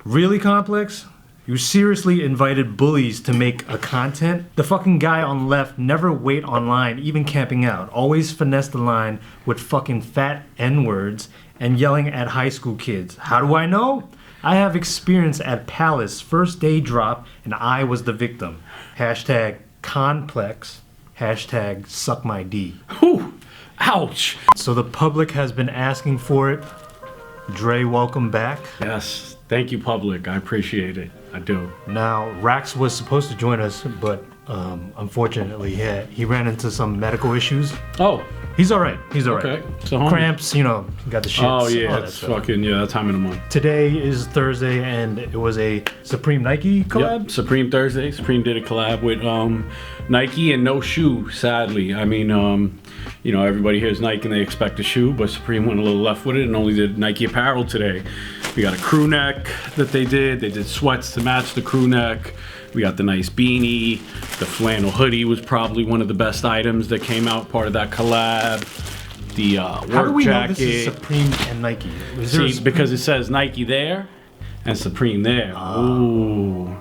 Really, Complex? You seriously invited bullies to make a content? The fucking guy on left never wait online, even camping out. Always finesse the line with fucking fat N-words and yelling at high school kids. How do I know? I have experience at Palace, first day drop, and I was the victim. Hashtag complex. Hashtag suck my D. Whew. Ouch. So the public has been asking for it. Dre, welcome back. Yes, thank you, public. I appreciate it. I do. Now, Rax was supposed to join us, but unfortunately, he ran into some medical issues. Oh. He's all right. He's all right. Okay. So cramps, you know, got the shits. Oh yeah, that it's stuff. fucking that time of the month. Today is Thursday, and it was a Supreme Nike collab. Yep. Supreme Thursday. Supreme did a collab with Nike, and no shoe. Sadly, I mean, you know, everybody hears Nike and they expect a shoe, but Supreme went a little left with it and only did Nike apparel today. We got a crew neck that they did. They did sweats to match the crew neck. We got the nice beanie. The flannel hoodie was probably one of the best items that came out, part of that collab. The work How do we jacket. know this is Supreme and Nike? See, because it says Nike there and Supreme there. Ooh.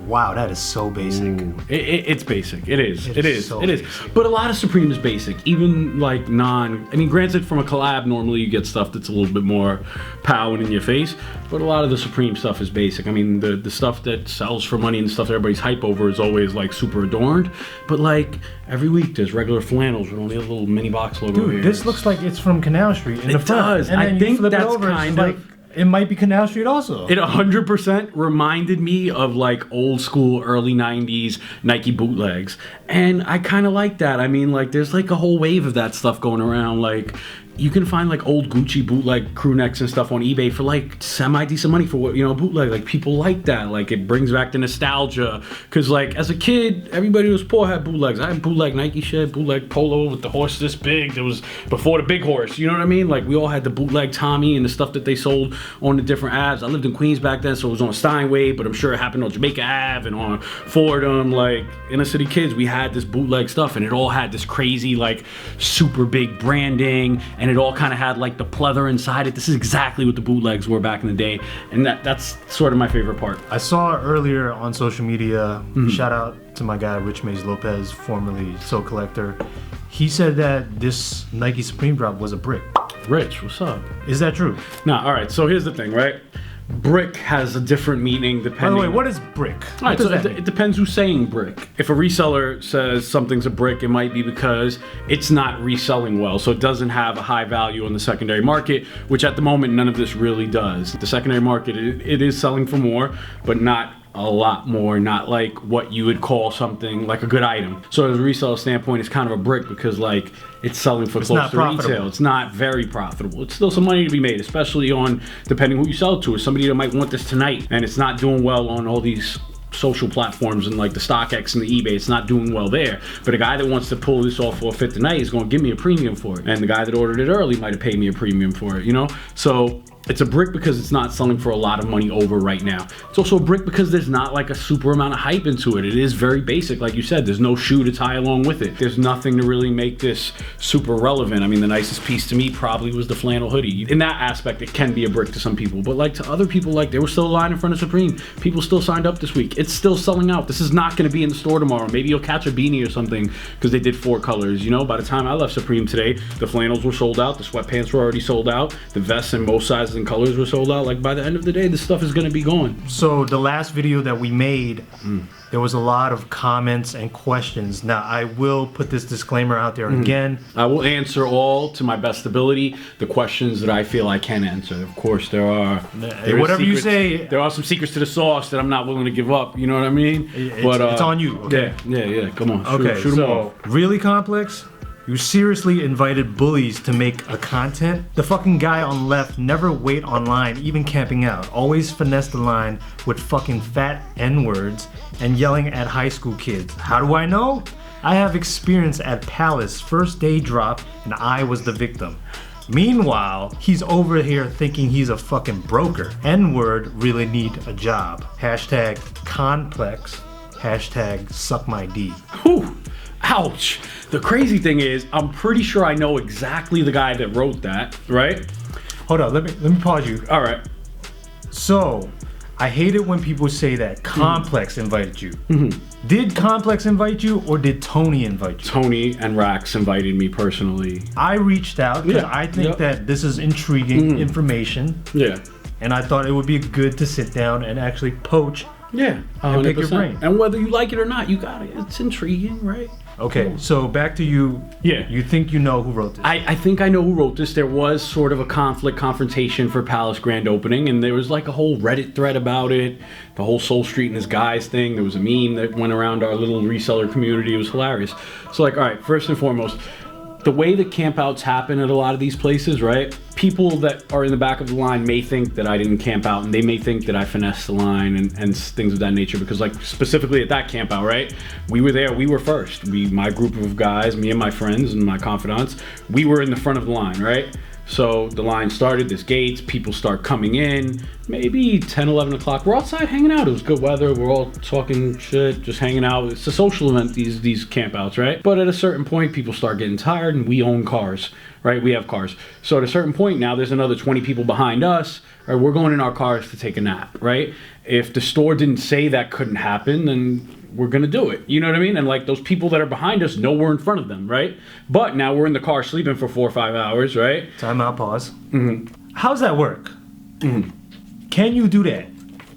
Wow, that is so basic. Ooh. It's basic. It is. It is. So It is. basic. But a lot of Supreme is basic. Even like I mean, granted, from a collab, normally you get stuff that's a little bit more pow and in your face. But a lot of the Supreme stuff is basic. I mean, the stuff that sells for money and stuff that everybody's hype over is always like super adorned. But like every week, there's regular flannels with only a little mini box logo. Dude, this looks like it's from Canal Street in the front. does. And I then you think flip it that's over, it's kind just of- like, it might be Canal Street also. It 100% reminded me of like old school early 90s Nike bootlegs. And I kind of like that. I mean, like there's like a whole wave of that stuff going around. Like you can find like old Gucci bootleg crew necks and stuff on eBay for like semi-decent money for what, you know, bootleg. Like people like that. Like it brings back the nostalgia. Cause like as a kid, everybody who was poor had bootlegs. I had bootleg Nike shit, bootleg polo with the horse this big. That was before the big horse. You know what I mean? Like we all had the bootleg Tommy and the stuff that they sold on the different Aves. I lived in Queens back then, so it was on Steinway, but I'm sure it happened on Jamaica Ave and on Fordham. Like inner city kids, we had this bootleg stuff, and it all had this crazy like super big branding, and it all kind of had like the pleather inside it. This is exactly what the bootlegs were back in the day, and that's sort of my favorite part. I saw earlier on social media, shout out to my guy Rich Mays Lopez, formerly Soul Collector. He said that this Nike Supreme drop was a brick. Rich, what's up? Is that true? Nah, all right, so here's the thing, right? Brick has a different meaning depending. By the way, what is brick? All right, What does so that it mean? depends who's saying brick. If a reseller says something's a brick, it might be because it's not reselling well, so it doesn't have a high value on the secondary market, which at the moment none of this really does. The secondary market, it is selling for more, but not a lot more, not like what you would call something like a good item. So as a reseller standpoint, it's kind of a brick because like it's selling for close to retail. It's not very profitable. It's still some money to be made, especially on depending who you sell it to. Is somebody that might want this tonight and it's not doing well on all these social platforms and like the StockX and the eBay, it's not doing well there. But a guy that wants to pull this off for a fit tonight is going to give me a premium for it. And the guy that ordered it early might have paid me a premium for it, you know? So it's a brick because it's not selling for a lot of money over right now. It's also a brick because there's not like a super amount of hype into it. It is very basic, like you said. There's no shoe to tie along with it. There's nothing to really make this super relevant. I mean, the nicest piece to me probably was the flannel hoodie. In that aspect, it can be a brick to some people, but like to other people, like there was still a line in front of Supreme. People still signed up this week. It's still selling out. This is not going to be in the store tomorrow. Maybe you'll catch a beanie or something because they did 4 colors. You know, by the time I left Supreme today, the flannels were sold out. The sweatpants were already sold out. The vests in most sizes and colors were sold out. Like by the end of the day, this stuff is going to be gone. So the last video that we made, there was a lot of comments and questions. Now I will put this disclaimer out there again. I will answer all to my best ability the questions that I feel I can answer. Of course, there are whatever you say. There are some secrets to the sauce that I'm not willing to give up. You know what I mean? It's on you. Okay. Yeah. Come on. Okay. Shoot 'em So off. really, Complex? You seriously invited bullies to make a content? The fucking guy on left never wait online, even camping out. Always finesse the line with fucking fat N-words and yelling at high school kids. How do I know? I have experience at Palace, first day drop, and I was the victim. Meanwhile, he's over here thinking he's a fucking broker. N-word really need a job. Hashtag complex. Hashtag suck my D. Whew. Ouch. The crazy thing is, I'm pretty sure I know exactly the guy that wrote that, right? Hold on, let me pause you. All right. So, I hate it when people say that Complex invited you. Did Complex invite you or did Tony invite you? Tony and Rax invited me personally. I reached out because I think that this is intriguing information. Yeah. And I thought it would be good to sit down and actually poach. Yeah, 100%. And pick your brain. And whether you like it or not, you got it. It's intriguing, right? Okay, so back to you. Yeah. You think you know who wrote this? I think I know who wrote this. There was sort of a confrontation for Palace grand opening, and there was like a whole Reddit thread about it. The whole Soul Street and his guys thing. There was a meme that went around our little reseller community. It was hilarious. So like, all right, first and foremost, the way the campouts happen at a lot of these places, right? People that are in the back of the line may think that I didn't camp out, and they may think that I finessed the line and things of that nature, because like specifically at that camp out, right? We were there, we were first. My group of guys, me and my friends and my confidants, we were in the front of the line, right? So the line started, there's gates, people start coming in, maybe 10, 11 o'clock. We're outside hanging out. It was good weather. We're all talking shit, just hanging out. It's a social event, these campouts, right? But at a certain point, people start getting tired, and we own cars, right? We have cars. So at a certain point now, there's another 20 people behind us, right? We're going in our cars to take a nap, right? If the store didn't say that couldn't happen, then we're gonna do it. You know what I mean? And like those people that are behind us know we're in front of them, right? But now we're in the car sleeping for 4 or 5 hours, right? Time out, pause. How's that work? Can you do that?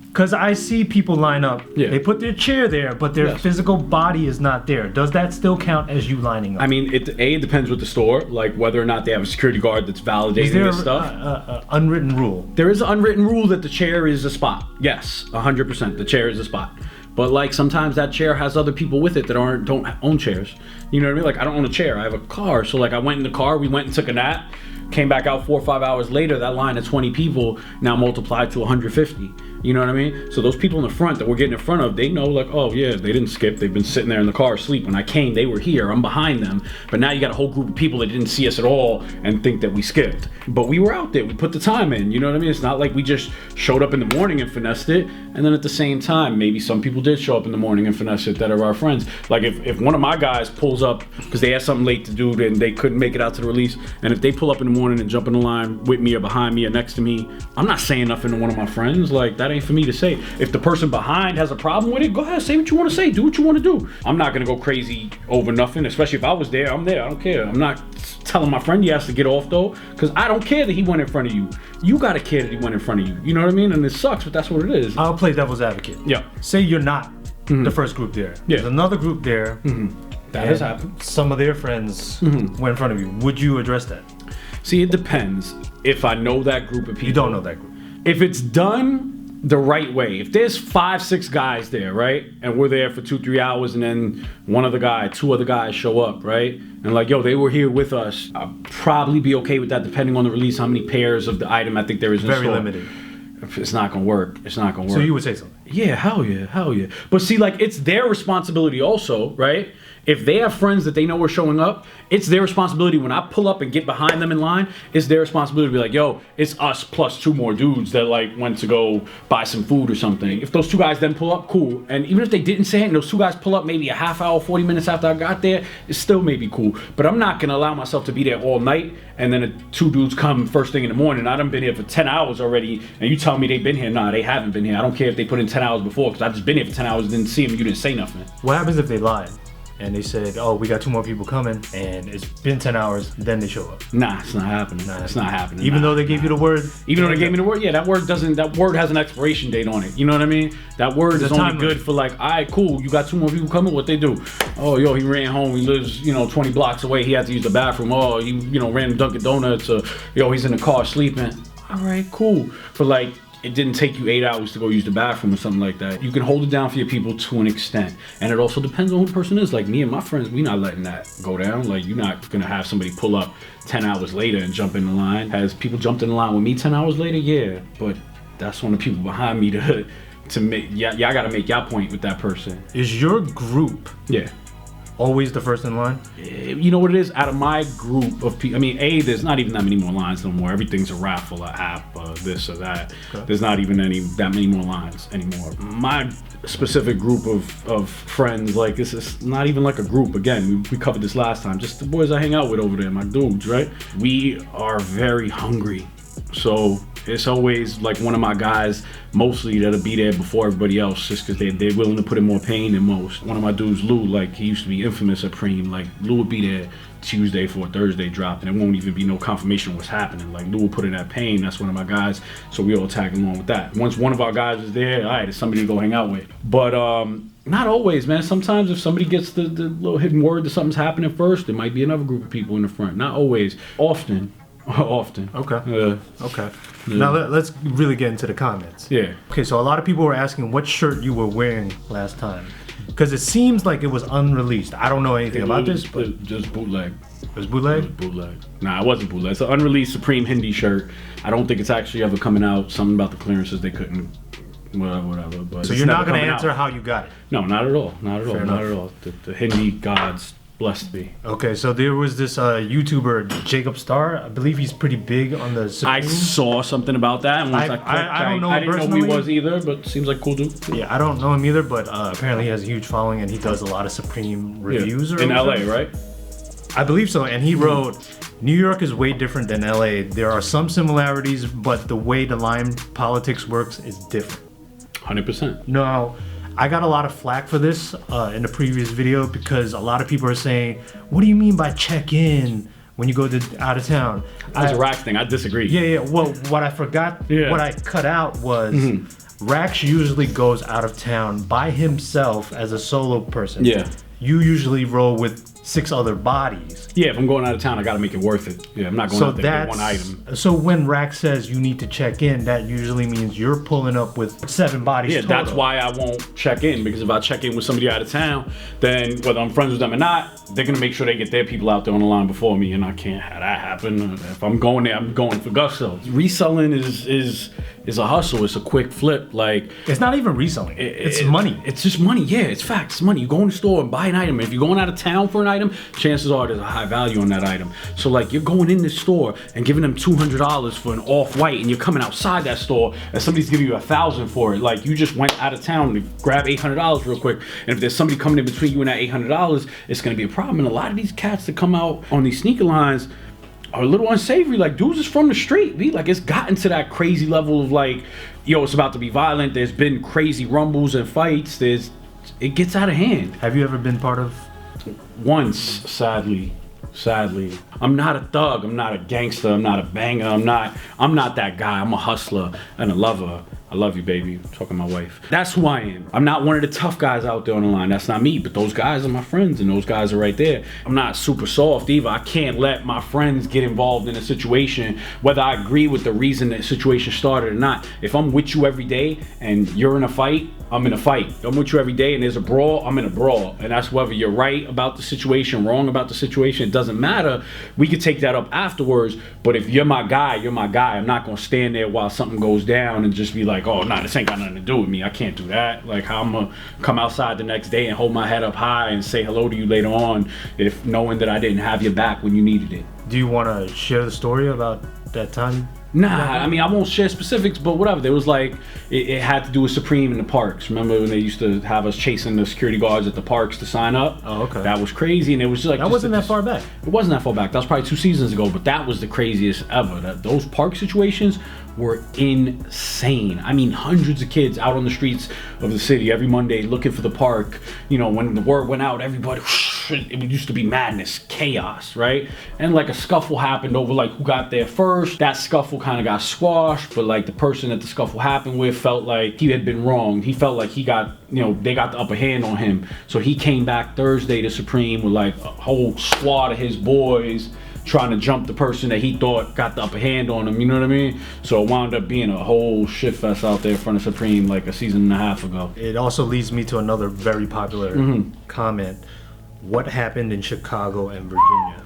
Because I see people line up, they put their chair there, but their physical body is not there. Does that still count as you lining up? I mean, it depends with the store, like whether or not they have a security guard that's validating this stuff. Is there an unwritten rule? There is an unwritten rule that the chair is a spot. Yes, 100%. The chair is a spot. But like sometimes that chair has other people with it that don't own chairs. You know what I mean? Like I don't own a chair, I have a car. So like I went in the car, we went and took a nap, came back out 4 or 5 hours later, that line of 20 people now multiplied to 150. You know what I mean? So those people in the front that we're getting in front of, they know like, oh yeah, they didn't skip. They've been sitting there in the car asleep. When I came, they were here. I'm behind them. But now you got a whole group of people that didn't see us at all and think that we skipped. But we were out there. We put the time in. You know what I mean? It's not like we just showed up in the morning and finessed it. And then at the same time, maybe some people did show up in the morning and finesse it that are our friends. Like if one of my guys pulls up because they had something late to do and they couldn't make it out to the release, and if they pull up in the morning and jump in the line with me or behind me or next to me, I'm not saying nothing to one of my friends. Like that ain't for me to say. If the person behind has a problem with it, go ahead, say what you want to say, do what you want to do. I'm not gonna go crazy over nothing, especially if I was there, I'm there, I don't care. I'm not telling my friend he has to get off though, because I don't care that he went in front of you. You gotta care that he went in front of you. You know what I mean? And it sucks, but that's what it is. I'll play devil's advocate. Yeah. Say you're not the first group there. Yeah. There's another group there. That has happened. Some of their friends went in front of you. Would you address that? See, it depends. If I know that group of people. You don't know that group. If it's done the right way, if there's 5, 6 guys there, right, and we're there for 2, 3 hours, and then two other guys show up, right, and like, yo, they were here with us, I'll probably be okay with that, depending on the release, how many pairs of the item I think there is in Very store. limited. It's not gonna work. It's not gonna work. So you would say something? Yeah, hell yeah. But see, like, it's their responsibility also, right? If they have friends that they know are showing up, it's their responsibility. When I pull up and get behind them in line, it's their responsibility to be like, yo, it's us plus 2 more dudes that like went to go buy some food or something. If those 2 guys then pull up, cool. And even if they didn't say it and those 2 guys pull up maybe a half hour, 40 minutes after I got there, it's still maybe cool. But I'm not gonna allow myself to be there all night and then 2 dudes come first thing in the morning. I done been here for 10 hours already and you tell me they've been here. Nah, they haven't been here. I don't care if they put in 10 hours before, because I just been here for 10 hours and didn't see them, you didn't say nothing. What happens if they lied? And they said, oh, we got 2 more people coming, and it's been 10 hours, then they show up. Nah, it's not happening. It's not happening. Even though they gave you the word? Even though they gave me the word, yeah, that word has an expiration date on it. You know what I mean? That word is only good for like, all right, cool, you got 2 more people coming, what they do? Oh, yo, he ran home, he lives, 20 blocks away, he had to use the bathroom. Oh, he, ran to Dunkin' Donuts, yo, he's in the car sleeping. All right, cool. For like, it didn't take you 8 hours to go use the bathroom or something like that. You can hold it down for your people to an extent. And it also depends on who the person is. Like me and my friends, we not letting that go down. Like you're not gonna have somebody pull up 10 hours later and jump in the line. Has people jumped in the line with me 10 hours later? Yeah, but that's on the people behind me to make, y'all gotta make y'all point with that person. Is your group always the first in line? You know what it is? Out of my group of people, I mean, there's not even that many more lines no more. Everything's a raffle, a app, this or that. Okay. There's not even that many more lines anymore. My specific group of friends, like this is not even like a group. Again, we covered this last time. Just the boys I hang out with over there, my dudes, right? We are very hungry So it's always like one of my guys, mostly that'll be there before everybody else, just because they're willing to put in more pain than most. One of my dudes, Lou, like he used to be infamous at Preem. Like Lou would be there Tuesday for a Thursday drop, and it won't even be no confirmation of what's happening. Like Lou will put in that pain. That's one of my guys, so we all tag along with that. Once one of our guys is there, all right, it's somebody to go hang out with. But not always, man. Sometimes if somebody gets the little hidden word that something's happening first, there might be another group of people in the front. Not always. Often. Okay. Okay. Now let's really get into the comments. Yeah. Okay, so a lot of people were asking what shirt you were wearing last time, because it seems like it was unreleased. I don't know anything about this, but just bootleg. It was bootleg? It was bootleg. Nah, it wasn't bootleg. It's an unreleased Supreme Hindi shirt. I don't think it's actually ever coming out. Something about the clearances they couldn't. Whatever. But so you're not going to answer how you got it? No, not at all. Not at all. Fair Not enough. at all. The Hindi gods blessed me. Okay, so there was this YouTuber, Jacob Starr. I believe he's pretty big on the Supreme. I saw something about that, and once I I clicked, don't know I didn't know who he personally. was either, but seems like cool dude. Yeah, I don't know him either, but apparently he has a huge following and he does a lot of Supreme reviews. In LA, right? I believe so, and he wrote, New York is way different than LA. There are some similarities, but the way the line politics works is different. 100%. Now, I got a lot of flack for this in the previous video because a lot of people are saying, what do you mean by check in when you go to out of town? That's a Rax thing. I disagree. Yeah. Well, what I forgot, what I cut out was Rax usually goes out of town by himself as a solo person. Yeah. You usually roll with 6 other bodies. Yeah, if I'm going out of town, I got to make it worth it. Yeah, I'm not going out there with one item. So when Rax says you need to check in, that usually means you're pulling up with 7 bodies Yeah, total. that's why I won't check in, because if I check in with somebody out of town, then whether I'm friends with them or not, they're going to make sure they get their people out there on the line before me, and I can't have that happen. If I'm going there, I'm going for gusto. Reselling is a hustle. It's a quick flip. Like, it's not even reselling. It's money. It's just money. Yeah, it's facts. It's money. You go in the store and buy an item. If you're going out of town for an item, chances are there's a high value on that item. So like, you're going in this store and giving them $200 for an off-white, and you're coming outside that store and somebody's giving you $1,000 for it. Like, you just went out of town to grab $800 real quick, and if there's somebody coming in between you and that $800, it's gonna be a problem. And a lot of these cats that come out on these sneaker lines are a little unsavory. Like, dudes is from the street, B. Like, it's gotten to that crazy level of like, yo, it's about to be violent. There's been crazy rumbles and fights. It gets out of hand. Have you ever been part of? Once, sadly. I'm not a thug. I'm not a gangster. I'm not a banger. I'm not that guy. I'm a hustler and a lover. I love you, baby. I'm talking to my wife. That's who I am. I'm not one of the tough guys out there on the line. That's not me. But those guys are my friends, and those guys are right there. I'm not super soft either. I can't let my friends get involved in a situation, whether I agree with the reason that situation started or not. If I'm with you every day and you're in a fight, I'm in a fight. If I'm with you every day and there's a brawl, I'm in a brawl. And that's whether you're right about the situation, wrong about the situation. It doesn't matter. We could take that up afterwards. But if you're my guy, you're my guy. I'm not going to stand there while something goes down and just be like, oh, nah, this ain't got nothing to do with me. I can't do that. Like, how I'm going to come outside the next day and hold my head up high and say hello to you later on, if knowing that I didn't have your back when you needed it. Do you want to share the story about that time? Nah, I mean, I won't share specifics, but whatever. There was like, it had to do with Supreme in the parks. Remember when they used to have us chasing the security guards at the parks to sign up? Oh, okay. That was crazy, and it was like... That wasn't that far back. It wasn't that far back. That was probably 2 seasons ago, but that was the craziest ever. Those park situations were insane. I mean, hundreds of kids out on the streets of the city every Monday looking for the park. You know, when the word went out, everybody, it used to be madness, chaos, right? And like a scuffle happened over like who got there first. That scuffle kind of got squashed, but like the person that the scuffle happened with felt like he had been wronged. He felt like he got, you know, they got the upper hand on him. So he came back Thursday to Supreme with like a whole squad of his boys trying to jump the person that he thought got the upper hand on him, you know what I mean? So it wound up being a whole shit fest out there in front of Supreme like a season and a half ago. It also leads me to another very popular comment. What happened in Chicago and Virginia?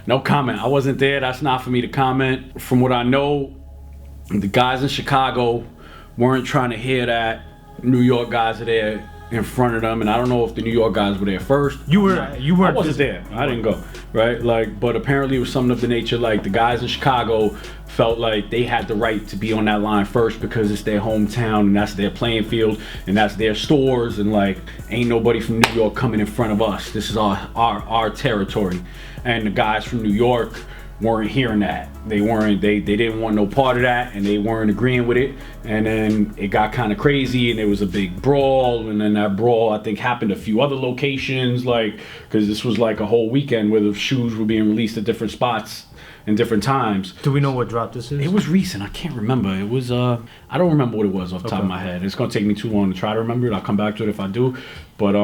No comment. I wasn't there. That's not for me to comment. From what I know, the guys in Chicago weren't trying to hear that. New York guys are there in front of them, and I don't know if the New York guys were there first. You weren't. I wasn't there. I didn't go. Right? Like, but apparently it was something of the nature like the guys in Chicago felt like they had the right to be on that line first because it's their hometown and that's their playing field and that's their stores, and like ain't nobody from New York coming in front of us. This is our territory. And the guys from New York weren't hearing that. They didn't want no part of that, and they weren't agreeing with it. And then it got kind of crazy, and there was a big brawl. And then that brawl, I think, happened a few other locations, like, because this was like a whole weekend where the shoes were being released at different spots and different times. Do we know what drop this is? It was recent. I can't remember. It was I don't remember what it was off the top of my head. It's gonna take me too long to try to remember it. I'll come back to it if I do. But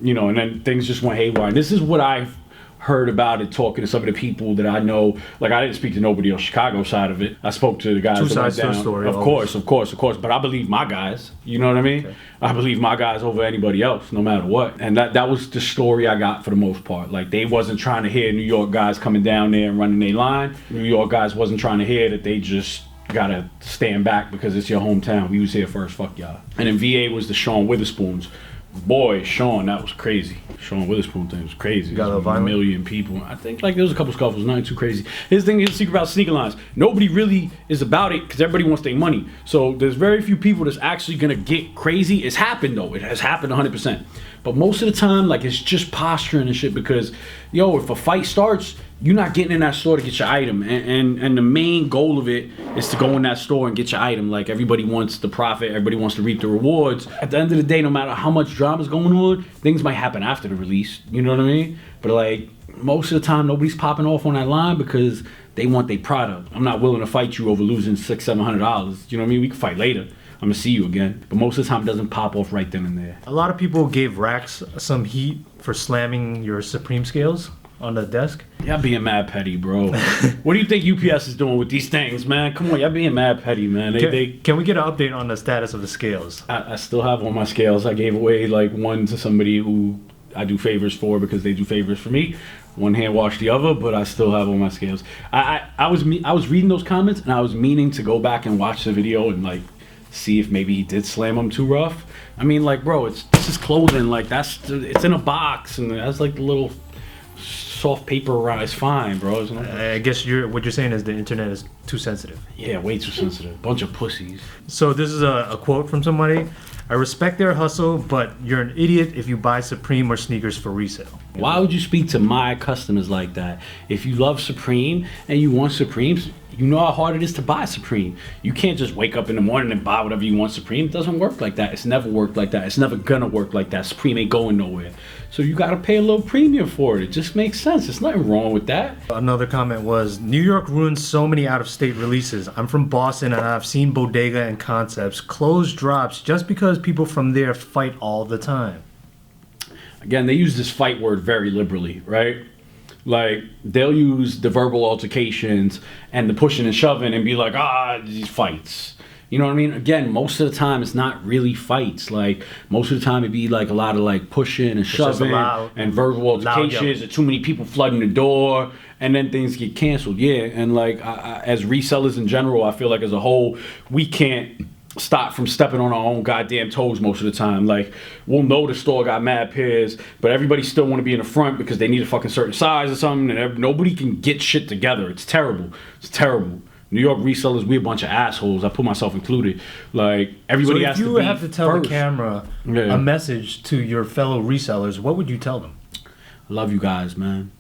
you know, and then things just went haywire. And this is what I've heard about it, talking to some of the people that I know. Like, I didn't speak to nobody on Chicago side of it. I spoke to the guys. Two sides to the story. Of course. But I believe my guys. You know what I mean? Okay. I believe my guys over anybody else, no matter what. And that was the story I got for the most part. Like, they wasn't trying to hear New York guys coming down there and running their line. New York guys wasn't trying to hear that they just gotta stand back because it's your hometown. We was here first. Fuck y'all. And then VA was the Sean Witherspoons. Boy, Sean, that was crazy. Sean Witherspoon thing was crazy. Got a million people. I think like there was a couple scuffles, nothing too crazy. His thing is the secret about sneaker lines. Nobody really is about it because everybody wants their money. So there's very few people that's actually gonna get crazy. It's happened though. It has happened 100%. But most of the time, like, it's just posturing and shit because, yo, if a fight starts, you're not getting in that store to get your item. And the main goal of it is to go in that store and get your item. Like, everybody wants the profit, everybody wants to reap the rewards. At the end of the day, no matter how much drama's going on, things might happen after the release. You know what I mean? But like, most of the time, nobody's popping off on that line because they want their product. I'm not willing to fight you over losing $600-700. You know what I mean? We can fight later. I'm gonna see you again. But most of the time it doesn't pop off right then and there. A lot of people gave Rax some heat for slamming your Supreme scales on the desk. Y'all being mad petty, bro. What do you think UPS is doing with these things, man? Come on, y'all being mad petty, man. Can we get an update on the status of the scales? I still have all my scales. I gave away like one to somebody who I do favors for because they do favors for me. One hand wash the other, but I still have all my scales. I was reading those comments and I was meaning to go back and watch the video and like see if maybe he did slam them too rough. I mean, like, bro, it's just clothing. Like, it's in a box and that's like the little soft paper around. It's fine, bro. I guess what you're saying is the internet is too sensitive. Yeah, way too sensitive. Bunch of pussies. So this is a quote from somebody. I respect their hustle, but you're an idiot if you buy Supreme or sneakers for resale. Why would you speak to my customers like that? If you love Supreme and you want Supremes, you know how hard it is to buy Supreme. You can't just wake up in the morning and buy whatever you want Supreme. It doesn't work like that. It's never worked like that. It's never gonna work like that. Supreme ain't going nowhere. So you gotta pay a little premium for it. It just makes sense. There's nothing wrong with that. Another comment was, New York ruins so many out-of-state releases. I'm from Boston and I've seen Bodega and Concepts close drops just because people from there fight all the time. Again, they use this fight word very liberally, right? Like, they'll use the verbal altercations and the pushing and shoving and be like, these fights. You know what I mean? Again, most of the time it's not really fights. Like, most of the time it'd be like a lot of like pushing and shoving and verbal altercations and too many people flooding the door, and then things get canceled. Yeah, and like as resellers in general, I feel like as a whole, we can't stop from stepping on our own goddamn toes most of the time. Like, we'll know the store got mad pairs, but everybody still want to be in the front because they need a fucking certain size or something, and nobody can get shit together. It's terrible. It's terrible. New York resellers, we a bunch of assholes. I put myself included. Like, everybody has to be So if you have to tell first. The camera a message to your fellow resellers, what would you tell them? I love you guys, man.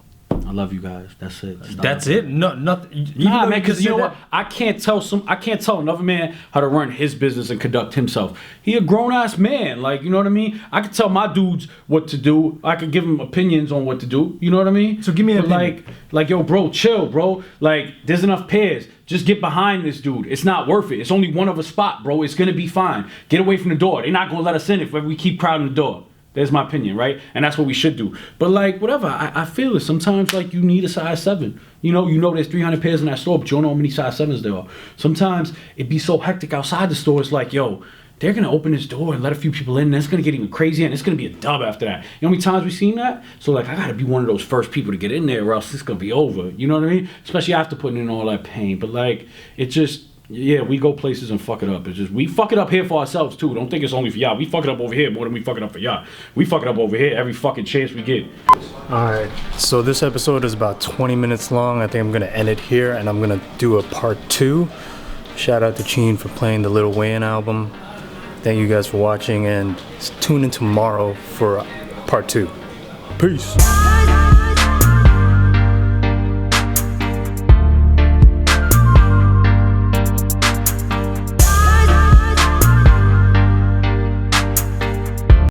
I love you guys. That's it. That's it? No, nothing. Nah, man, because you know what? I can't tell another man how to run his business and conduct himself. He a grown-ass man. Like, you know what I mean? I could tell my dudes what to do. I could give them opinions on what to do. You know what I mean? So give me an opinion. Like, yo, bro, chill, bro. Like, there's enough pairs. Just get behind this dude. It's not worth it. It's only one of a spot, bro. It's gonna be fine. Get away from the door. They're not gonna let us in if we keep crowding the door. There's my opinion, right? And that's what we should do. But like, whatever, I feel it. Sometimes like you need a size 7. You know there's 300 pairs in that store, but you don't know how many size 7s there are. Sometimes it be so hectic outside the store. It's like, yo, they're gonna open this door and let a few people in, and it's gonna get even crazier, and it's gonna be a dub after that. You know how many times we've seen that? So like, I gotta be one of those first people to get in there, or else it's gonna be over. You know what I mean? Especially after putting in all that pain. But like, it just, yeah, we go places and fuck it up. It's just, we fuck it up here for ourselves too. Don't think it's only for y'all. We fuck it up over here more than we fuck it up for y'all. We fuck it up over here every fucking chance we get. Alright, so this episode is about 20 minutes long. I think I'm gonna end it here, and I'm gonna do a part 2. Shout out to Cheen for playing the Lil Wayne album. Thank you guys for watching, and tune in tomorrow for part 2. Peace.